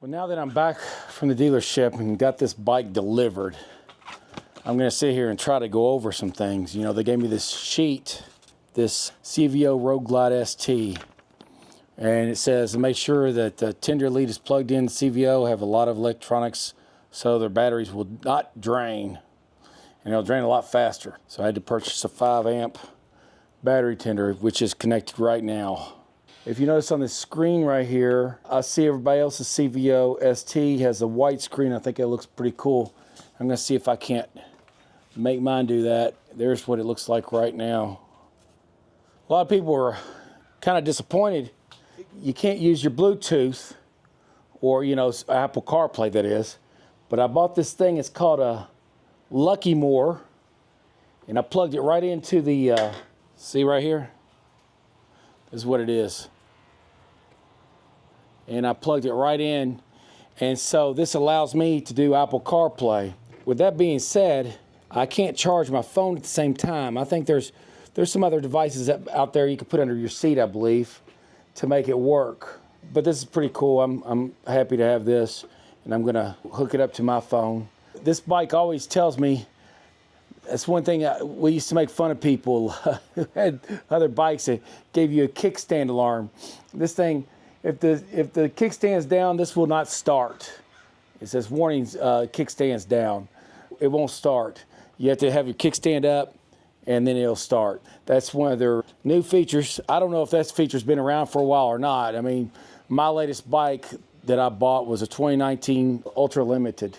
Well, now that I'm back from the dealership and got this bike delivered, I'm going to sit here and try to go over some things. You know, they gave me this sheet, this CVO Road Glide ST, and it says to make sure that the tender lead is plugged in. CVO have a lot of electronics, so their batteries will not drain, and it'll drain a lot faster. So I had to purchase a 5-amp battery tender, which is connected right now. If you notice on the screen right here, I see everybody else's CVO ST has a white screen. I think it looks pretty cool. I'm going to see if I can't make mine do that. There's what it looks like right now. A lot of people are kind of disappointed. You can't use your Bluetooth or, you know, Apple CarPlay, that is. But I bought this thing. It's called a Lucky More. And I plugged it right into the, see right here? Is what it is. And I plugged it right in, and so this allows me to do Apple CarPlay. With that being said, I can't charge my phone at the same time. I think there's some other devices out there you can put under your seat, I believe, to make it work. But this is pretty cool. I'm happy to have this, and I'm gonna hook it up to my phone. This bike always tells me, that's one thing we used to make fun of people who had other bikes that gave you a kickstand alarm. This thing, if the kickstand's down, this will not start. It says warnings, kickstand's down. It won't start. You have to have your kickstand up, and then it'll start. That's one of their new features. I don't know if that feature's been around for a while or not. I mean, my latest bike that I bought was a 2019 Ultra Limited,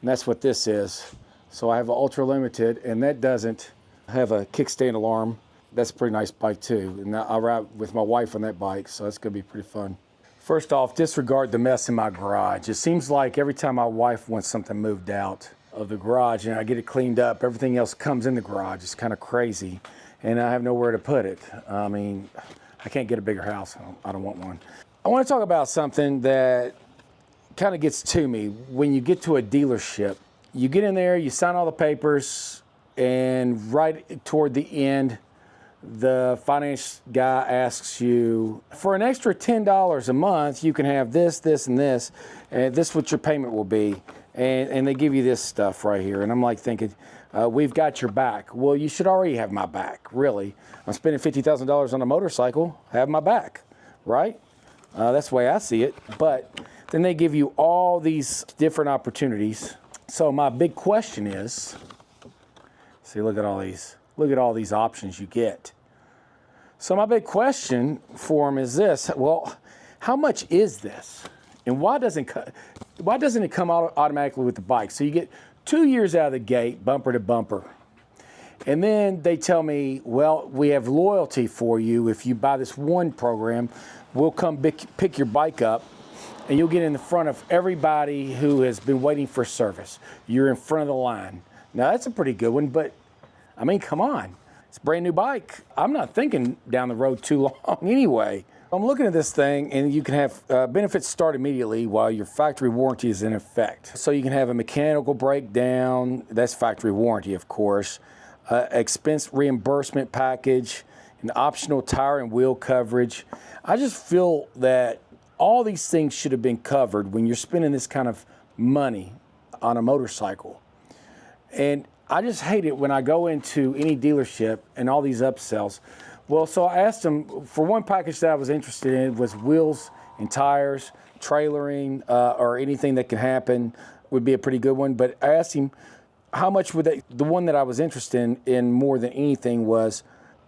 and that's what this is. So I have an Ultra Limited, and that doesn't have a kickstand alarm. That's a pretty nice bike too. And I ride with my wife on that bike, so that's gonna be pretty fun. First off, disregard the mess in my garage. It seems like every time my wife wants something moved out of the garage and I get it cleaned up, everything else comes in the garage. It's kind of crazy, and I have nowhere to put it. I mean, I can't get a bigger house. I don't want one. I want to talk about something that kind of gets to me. When you get to a dealership, you get in there, you sign all the papers, and right toward the end, the finance guy asks you, for an extra $10 a month, you can have this, this, and this, and this is what your payment will be. And they give you this stuff right here. And I'm like thinking, we've got your back. Well, you should already have my back, really. I'm spending $50,000 on a motorcycle, have my back, right? That's the way I see it. But then they give you all these different opportunities. So my big question is, see, look at all these options you get. So my big question for them is this: well, how much is this, and why doesn't it come out automatically with the bike? So you get 2 years out of the gate, bumper to bumper, and then they tell me, well, we have loyalty for you. If you buy this one program, we'll come pick your bike up, and you'll get in the front of everybody who has been waiting for service. You're in front of the line. Now, that's a pretty good one, but, I mean, come on. It's a brand new bike. I'm not thinking down the road too long anyway. I'm looking at this thing, and you can have benefits start immediately while your factory warranty is in effect. So you can have a mechanical breakdown. That's factory warranty, of course. Expense reimbursement package, an optional tire and wheel coverage. I just feel that all these things should have been covered when you're spending this kind of money on a motorcycle. And I just hate it when I go into any dealership and all these upsells. Well, so I asked them, for one package that I was interested in was wheels and tires, trailering, or anything that can happen would be a pretty good one. But I asked him, how much would they, the one that I was interested in more than anything was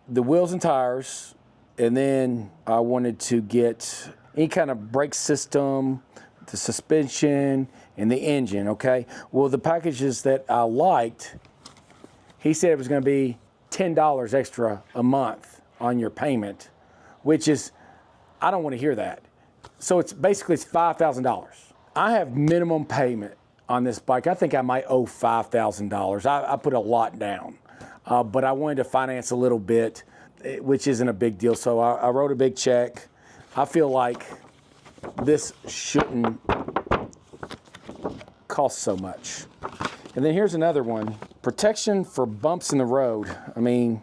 the wheels and tires, and then I wanted to get any kind of brake system, the suspension, and the engine, okay? Well, the packages that I liked, he said it was gonna be $10 extra a month on your payment, which is, I don't wanna hear that. So it's basically $5,000. I have minimum payment on this bike. I think I might owe $5,000. I put a lot down, but I wanted to finance a little bit, which isn't a big deal. So I wrote a big check. I feel like this shouldn't cost so much. And then here's another one. Protection for bumps in the road. I mean,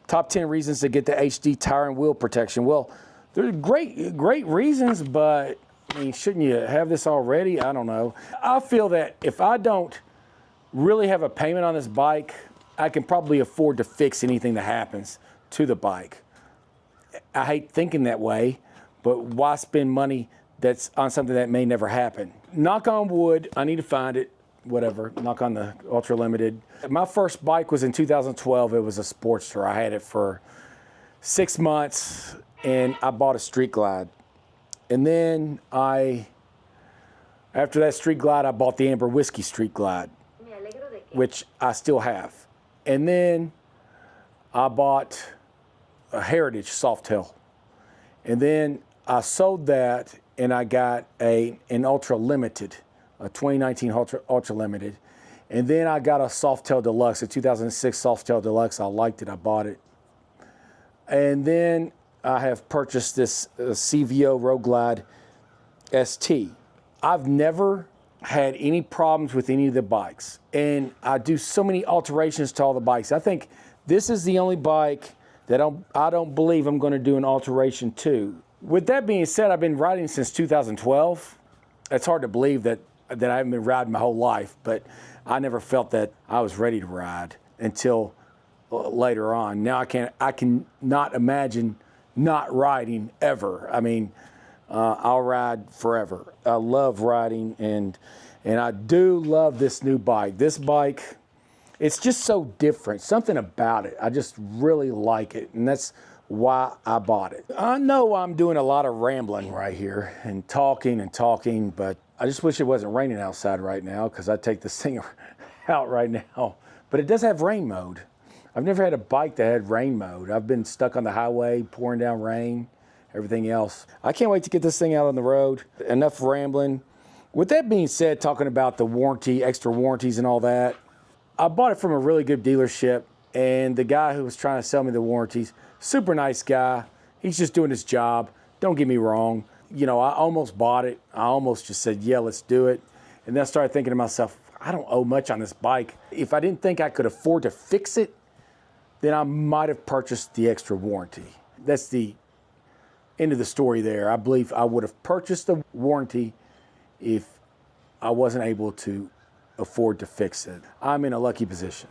top 10 reasons to get the HD tire and wheel protection. Well, there's great reasons, but I mean, shouldn't you have this already? I don't know. I feel that if I don't really have a payment on this bike, I can probably afford to fix anything that happens to the bike. I hate thinking that way, but why spend money that's on something that may never happen? Knock on wood, I need to find it, whatever, knock on the Ultra Limited. My first bike was in 2012. It was a Sportster. I had it for 6 months, and I bought a Street Glide. And then after that Street Glide, I bought the Amber Whiskey Street Glide, which I still have. And then I bought a Heritage Softail. And then I sold that and I got an Ultra Limited, a 2019 Ultra Limited. And then I got a Softail Deluxe, a 2006 Softail Deluxe. I liked it, I bought it. And then I have purchased this CVO Road Glide ST. I've never had any problems with any of the bikes. And I do so many alterations to all the bikes. I think this is the only bike that I don't believe I'm gonna do an alteration to. With that being said, I've been riding since 2012. It's hard to believe that I haven't been riding my whole life, but I never felt that I was ready to ride until later on. Now I can not imagine not riding ever. I mean, I'll ride forever. I love riding, and I do love this new bike. This bike, it's just so different. Something about it. I just really like it, and that's why I bought it. I know I'm doing a lot of rambling right here and talking, but I just wish it wasn't raining outside right now, because I'd take this thing out right now. But it does have rain mode. I've never had a bike that had rain mode. I've been stuck on the highway, pouring down rain, everything else. I can't wait to get this thing out on the road. Enough rambling. With that being said, talking about the warranty, extra warranties and all that, I bought it from a really good dealership, and the guy who was trying to sell me the warranties, super nice guy. He's just doing his job. Don't get me wrong. You know, I almost bought it. I almost just said, yeah, let's do it. And then I started thinking to myself, I don't owe much on this bike. If I didn't think I could afford to fix it, then I might have purchased the extra warranty. That's the end of the story there. I believe I would have purchased the warranty if I wasn't able to afford to fix it. I'm in a lucky position.